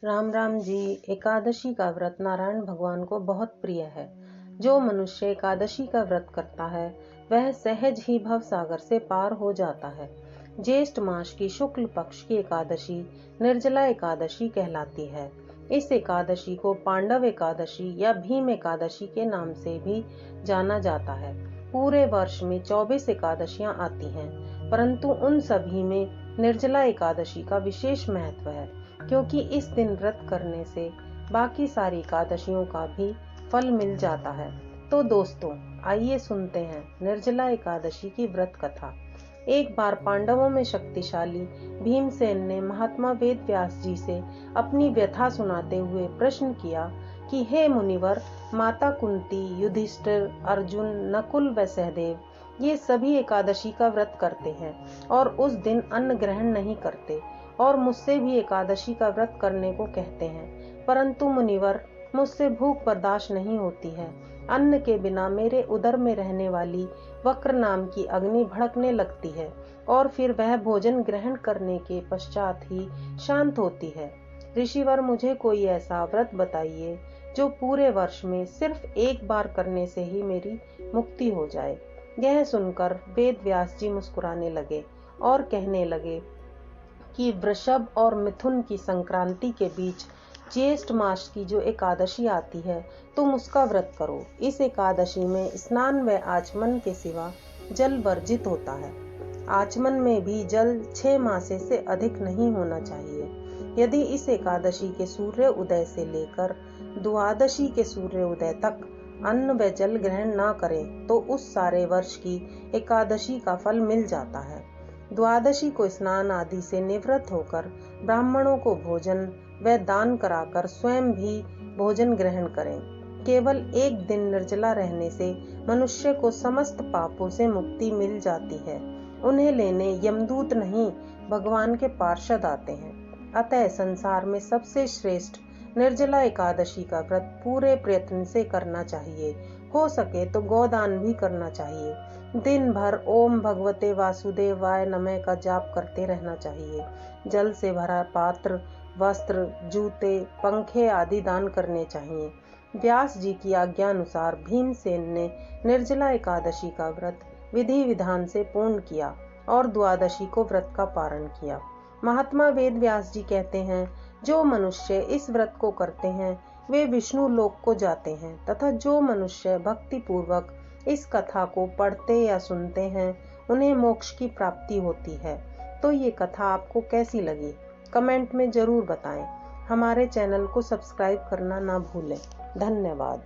राम राम जी। एकादशी का व्रत नारायण भगवान को बहुत प्रिय है। जो मनुष्य एकादशी का व्रत करता है वह सहज ही भव सागर से पार हो जाता है। ज्येष्ठ मास की शुक्ल पक्ष की एकादशी निर्जला एकादशी कहलाती है। इस एकादशी को पांडव एकादशी या भीम एकादशी के नाम से भी जाना जाता है। पूरे वर्ष में 24 एकादशियां आती हैं, परंतु उन सभी में निर्जला एकादशी का विशेष महत्व है, क्योंकि इस दिन व्रत करने से बाकी सारी एकादशियों का भी फल मिल जाता है। तो दोस्तों, आइए सुनते हैं निर्जला एकादशी की व्रत कथा। एक बार पांडवों में शक्तिशाली भीमसेन ने महात्मा वेद व्यास जी से अपनी व्यथा सुनाते हुए प्रश्न किया कि हे मुनिवर, माता कुंती, युधिष्ठिर, अर्जुन, नकुल व सहदेव ये सभी एकादशी का व्रत करते हैं और उस दिन अन्न ग्रहण नहीं करते, और मुझसे भी एकादशी का व्रत करने को कहते हैं, परंतु मुनिवर, मुझसे भूख बर्दाश्त नहीं होती है। अन्न के बिना मेरे उदर में रहने वाली वक्र नाम की अग्नि भड़कने लगती है और फिर वह भोजन ग्रहण करने के पश्चात ही शांत होती है। ऋषिवर, मुझे कोई ऐसा व्रत बताइए जो पूरे वर्ष में सिर्फ एक बार करने से ही मेरी मुक्ति हो जाए। यह सुनकर वेद व्यास जी मुस्कुराने लगे और कहने लगे कि वृषभ और मिथुन की संक्रांति के बीच ज्येष्ठ मास की जो एकादशी आती है, तुम उसका व्रत करो। इस एकादशी में स्नान व आचमन के सिवा जल वर्जित होता है। आचमन में भी जल 6 मासे से अधिक नहीं होना चाहिए। यदि इस एकादशी के सूर्य उदय से लेकर द्वादशी के सूर्य उदय तक अन्न व जल ग्रहण न करें तो उस सारे वर्ष की एकादशी का फल मिल जाता है। द्वादशी को स्नान आदि से निवृत्त होकर ब्राह्मणों को भोजन व दान कराकर स्वयं भी भोजन ग्रहण करें। केवल एक दिन निर्जला रहने से मनुष्य को समस्त पापों से मुक्ति मिल जाती है। उन्हें लेने यमदूत नहीं, भगवान के पार्षद आते हैं। अतः संसार में सबसे श्रेष्ठ निर्जला एकादशी का व्रत पूरे प्रयत्न से करना चाहिए। हो सके तो गोदान भी करना चाहिए। दिन भर ओम भगवते वासुदेवाय नमः का जाप करते रहना चाहिए। जल से भरा पात्र, वस्त्र, जूते, पंखे आदि दान करने चाहिए। व्यास जी की आज्ञा अनुसार भीमसेन ने निर्जला एकादशी का व्रत विधि विधान से पूर्ण किया और द्वादशी को व्रत का पारण किया। महात्मा वेद व्यास जी कहते हैं, जो मनुष्य इस व्रत को करते हैं वे विष्णु लोक को जाते हैं, तथा जो मनुष्य भक्ति पूर्वक इस कथा को पढ़ते या सुनते हैं उन्हें मोक्ष की प्राप्ति होती है। तो ये कथा आपको कैसी लगी, कमेंट में जरूर बताएं। हमारे चैनल को सब्सक्राइब करना ना भूलें। धन्यवाद।